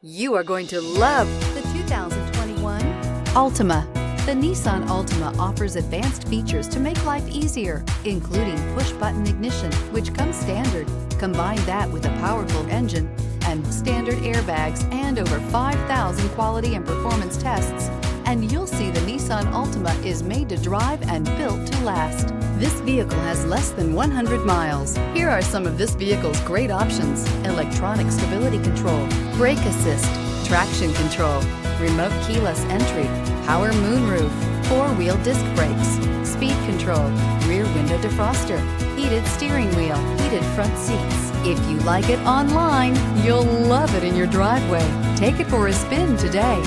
You are going to love the 2021 Altima. The Nissan Altima offers advanced features to make life easier, including push-button ignition, which comes standard. Combine that with a powerful engine and standard airbags and over 5,000 quality and performance tests, and you'll see the Nissan Altima is made to drive and built to last. This vehicle has less than 100 miles. Here are some of this vehicle's great options: electronic stability control, brake assist, traction control, remote keyless entry, power moonroof, four-wheel disc brakes, speed control, rear window defroster, heated steering wheel, heated front seats. If you like it online, you'll love it in your driveway. Take it for a spin today.